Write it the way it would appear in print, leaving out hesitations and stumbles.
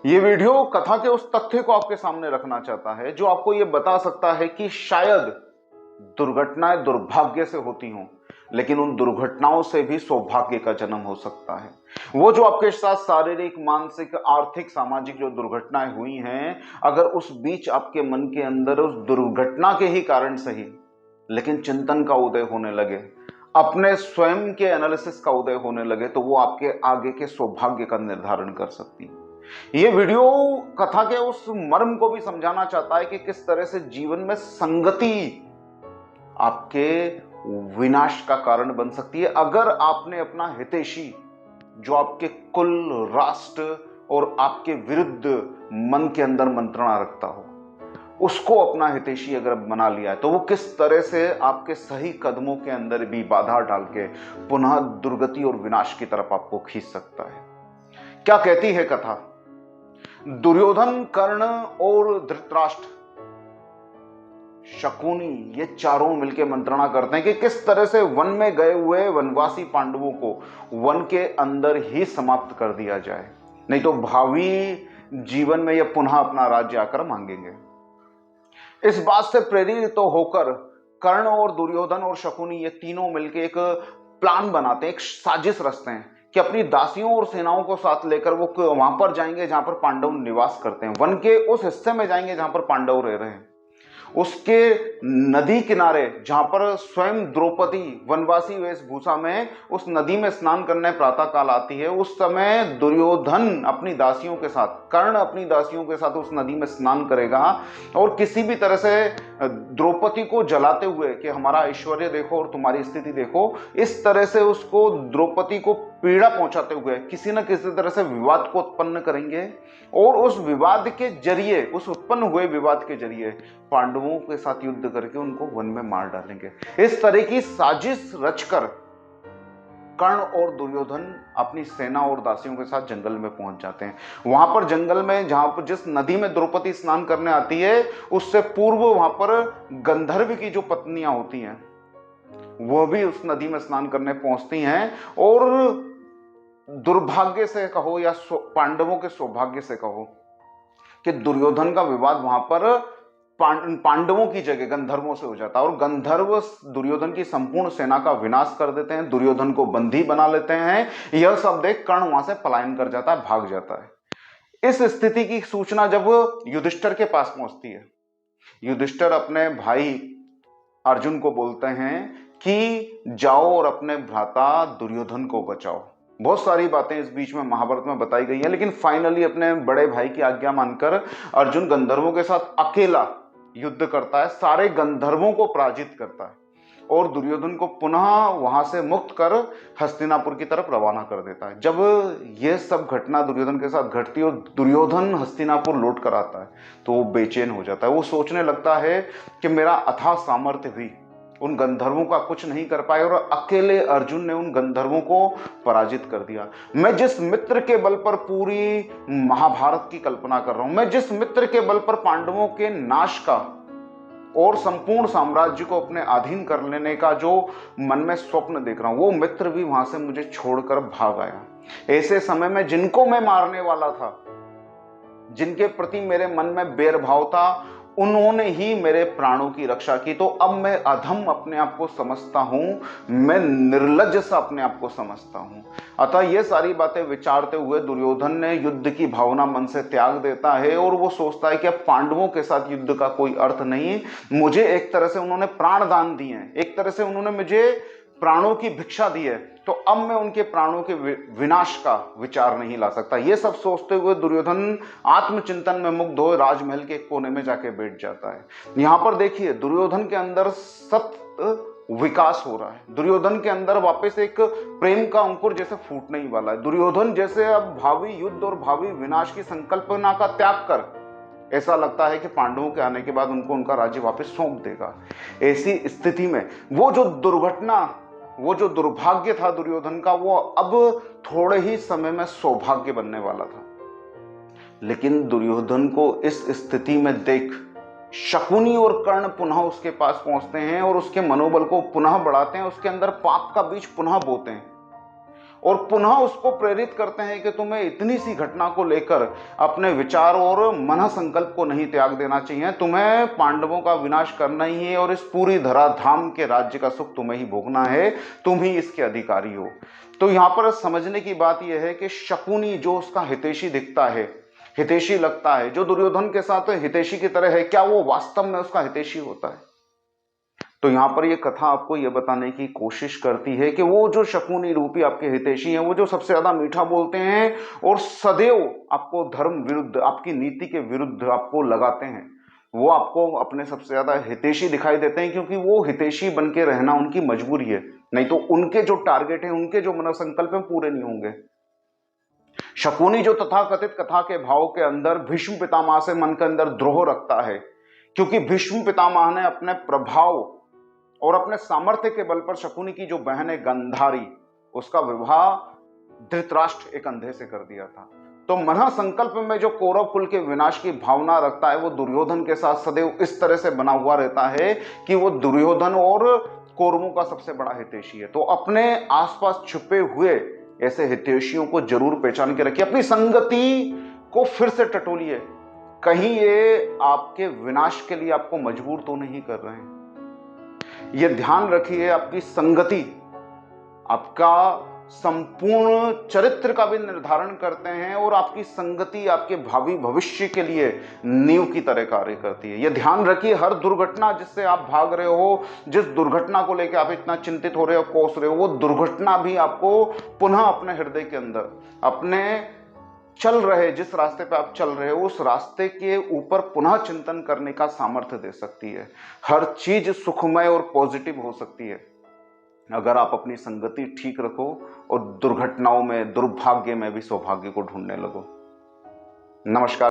ये वीडियो कथा के उस तथ्य को आपके सामने रखना चाहता है जो आपको ये बता सकता है कि शायद दुर्घटनाएं दुर्भाग्य से होती हों, लेकिन उन दुर्घटनाओं से भी सौभाग्य का जन्म हो सकता है। वो जो आपके साथ शारीरिक, मानसिक, आर्थिक, सामाजिक जो दुर्घटनाएं हुई हैं, अगर उस बीच आपके मन के अंदर उस दुर्घटना के ही कारण सही लेकिन चिंतन का उदय होने लगे, अपने स्वयं के एनालिसिस का उदय होने लगे, तो वो आपके आगे के सौभाग्य का निर्धारण कर सकती है। ये वीडियो कथा के उस मर्म को भी समझाना चाहता है कि किस तरह से जीवन में संगति आपके विनाश का कारण बन सकती है अगर आपने अपना हितैषी, जो आपके कुल, राष्ट्र और आपके विरुद्ध मन के अंदर मंत्रणा रखता हो, उसको अपना हितैषी अगर बना लिया है, तो वो किस तरह से आपके सही कदमों के अंदर भी बाधा डाल के पुनः दुर्गति और विनाश की तरफ आपको खींच सकता है। क्या कहती है कथा? दुर्योधन, कर्ण और धृतराष्ट्र, शकुनी, ये चारों मिलकर मंत्रणा करते हैं कि किस तरह से वन में गए हुए वनवासी पांडवों को वन के अंदर ही समाप्त कर दिया जाए, नहीं तो भावी जीवन में ये पुनः अपना राज्य आकर मांगेंगे। इस बात से प्रेरित तो होकर कर्ण और दुर्योधन और शकुनी ये तीनों मिलकर एक प्लान बनाते हैं, एक साजिश रचते हैं कि अपनी दासियों और सेनाओं को साथ लेकर वो वहां पर जाएंगे जहां पर पांडव निवास करते हैं, वन के उस हिस्से में जाएंगे जहां पर पांडव रह रहे हैं, उसके नदी किनारे जहां पर स्वयं द्रौपदी वनवासी वेशभूषा में उस नदी में स्नान करने प्रातः काल आती है, उस समय दुर्योधन अपनी दासियों के साथ, कर्ण अपनी दासियों के साथ उस नदी में स्नान करेगा और किसी भी तरह से द्रौपदी को जलाते हुए कि हमारा ऐश्वर्य देखो और तुम्हारी स्थिति देखो, इस तरह से उसको, द्रौपदी को पीड़ा पहुंचाते हुए किसी न किसी तरह से विवाद को उत्पन्न करेंगे और उस विवाद के जरिए, उस उत्पन्न हुए विवाद के जरिए पांडवों के साथ युद्ध करके उनको वन में मार डालेंगे। इस तरह की साजिश रचकर कर्ण और दुर्योधन अपनी सेना और दासियों के साथ जंगल में पहुंच जाते हैं। वहां पर जंगल में, जहां पर जिस नदी में द्रौपदी स्नान करने आती है, उससे पूर्व वहां पर गंधर्व की जो पत्नियां होती हैं वह भी उस नदी में स्नान करने पहुंचती हैं और दुर्भाग्य से कहो या पांडवों के सौभाग्य से कहो कि दुर्योधन का विवाद वहां पर पांडवों की जगह गंधर्वों से हो जाता है और गंधर्व दुर्योधन की संपूर्ण सेना का विनाश कर देते हैं, दुर्योधन को बंदी बना लेते हैं। यह सब देख कर्ण वहां से पलायन कर जाता है, भाग जाता है। इस स्थिति की सूचना जब युधिष्ठिर के पास पहुंचती है, युधिष्ठिर अपने भाई अर्जुन को बोलते हैं कि जाओ और अपने भ्राता दुर्योधन को बचाओ। बहुत सारी बातें इस बीच में महाभारत में बताई गई हैं, लेकिन फाइनली अपने बड़े भाई की आज्ञा मानकर अर्जुन गंधर्वों के साथ अकेला युद्ध करता है, सारे गंधर्वों को पराजित करता है और दुर्योधन को पुनः वहां से मुक्त कर हस्तिनापुर की तरफ रवाना कर देता है। जब यह सब घटना दुर्योधन के साथ घटती है और दुर्योधन हस्तिनापुर लौट कर आता है, तो वो बेचैन हो जाता है। वो सोचने लगता है कि मेरा अथाह सामर्थ्य भी उन गंधर्वों का कुछ नहीं कर पाए और अकेले अर्जुन ने उन गंधर्वों को पराजित कर दिया। मैं जिस मित्र के बल पर पूरी महाभारत की कल्पना कर रहा हूं, मैं जिस मित्र के बल पर पांडवों के नाश का और संपूर्ण साम्राज्य को अपने अधीन कर लेने का जो मन में स्वप्न देख रहा हूं, वो मित्र भी वहां से मुझे छोड़कर भाग आया। ऐसे समय में जिनको मैं मारने वाला था, जिनके प्रति मेरे मन में बैरभाव था, उन्होंने ही मेरे प्राणों की रक्षा की। तो अब मैं अधम अपने आप को समझता हूं, मैं निर्लज्ज सा अपने आप को समझता हूं। अतः ये सारी बातें विचारते हुए दुर्योधन ने युद्ध की भावना मन से त्याग देता है और वो सोचता है कि अब पांडवों के साथ युद्ध का कोई अर्थ नहीं। मुझे एक तरह से उन्होंने प्राण दान दिए हैं, एक तरह से उन्होंने मुझे प्राणों की भिक्षा दी है, तो अब मैं उनके प्राणों के विनाश का विचार नहीं ला सकता। ये सब सोचते हुए दुर्योधन आत्मचिंतन में मुग्ध हो राजमहल के कोने में जाके बैठ जाता है। यहां पर देखिए दुर्योधन के अंदर सत्य विकास हो रहा है। दुर्योधन के अंदर वापस एक प्रेम का अंकुर जैसे फूटने ही वाला है। दुर्योधन जैसे अब भावी युद्ध और भावी विनाश की संकल्पना का त्याग कर ऐसा लगता है कि पांडवों के आने के बाद उनको उनका राज्य वापस सौंप देगा। ऐसी स्थिति में वो जो दुर्घटना, वो जो दुर्भाग्य था दुर्योधन का, वो अब थोड़े ही समय में सौभाग्य बनने वाला था। लेकिन दुर्योधन को इस स्थिति में देख शकुनी और कर्ण पुनः उसके पास पहुंचते हैं और उसके मनोबल को पुनः बढ़ाते हैं, उसके अंदर पाप का बीज पुनः बोते हैं और पुनः उसको प्रेरित करते हैं कि तुम्हें इतनी सी घटना को लेकर अपने विचार और मन संकल्प को नहीं त्याग देना चाहिए, तुम्हें पांडवों का विनाश करना ही है और इस पूरी धराधाम के राज्य का सुख तुम्हें ही भोगना है, तुम ही इसके अधिकारी हो। तो यहां पर समझने की बात यह है कि शकुनी जो उसका हितैषी दिखता है, हितैषी लगता है, जो दुर्योधन के साथ हितैषी की तरह है, क्या वो वास्तव में उसका हितैषी होता है? तो यहां पर यह कथा आपको यह बताने की कोशिश करती है कि वो जो शकुनी रूपी आपके हितैषी हैं, वो जो सबसे ज्यादा मीठा बोलते हैं और सदैव आपको धर्म विरुद्ध, आपकी नीति के विरुद्ध आपको लगाते हैं, वो आपको अपने सबसे ज्यादा हितैषी दिखाई देते हैं, क्योंकि वो हितैषी बन के रहना उनकी मजबूरी है। नहीं तो उनके जो टारगेट है, उनके जो मनोसंकल्प है, पूरे नहीं होंगे। शकुनी जो तथाकथित कथा के भाव के अंदर भीष्म पितामह से मन के अंदर द्रोह रखता है, क्योंकि भीष्म पितामह ने अपने प्रभाव और अपने सामर्थ्य के बल पर शकुनी की जो बहन है गंधारी, उसका विवाह धृतराष्ट्र एक अंधे से कर दिया था। तो मन संकल्प में जो कौरव कुल के विनाश की भावना रखता है, वो दुर्योधन के साथ सदैव इस तरह से बना हुआ रहता है कि वो दुर्योधन और कौरवों का सबसे बड़ा हितैषी है। तो अपने आसपास छुपे हुए ऐसे हितैषियों को जरूर पहचान के रखिए, अपनी संगति को फिर से टटोलिए, कहीं ये आपके विनाश के लिए आपको मजबूर तो नहीं कर रहे हैं। ये ध्यान रखिए, आपकी संगति आपका संपूर्ण चरित्र का भी निर्धारण करते हैं और आपकी संगति आपके भावी भविष्य के लिए नींव की तरह कार्य करती है। यह ध्यान रखिए, हर दुर्घटना जिससे आप भाग रहे हो, जिस दुर्घटना को लेकर आप इतना चिंतित हो रहे हो, कोस रहे हो, वो दुर्घटना भी आपको पुनः अपने हृदय के अंदर, अपने चल रहे जिस रास्ते पे आप चल रहे हो, उस रास्ते के ऊपर पुनः चिंतन करने का सामर्थ्य दे सकती है। हर चीज सुखमय और पॉजिटिव हो सकती है अगर आप अपनी संगति ठीक रखो और दुर्घटनाओं में, दुर्भाग्य में भी सौभाग्य को ढूंढने लगो। नमस्कार।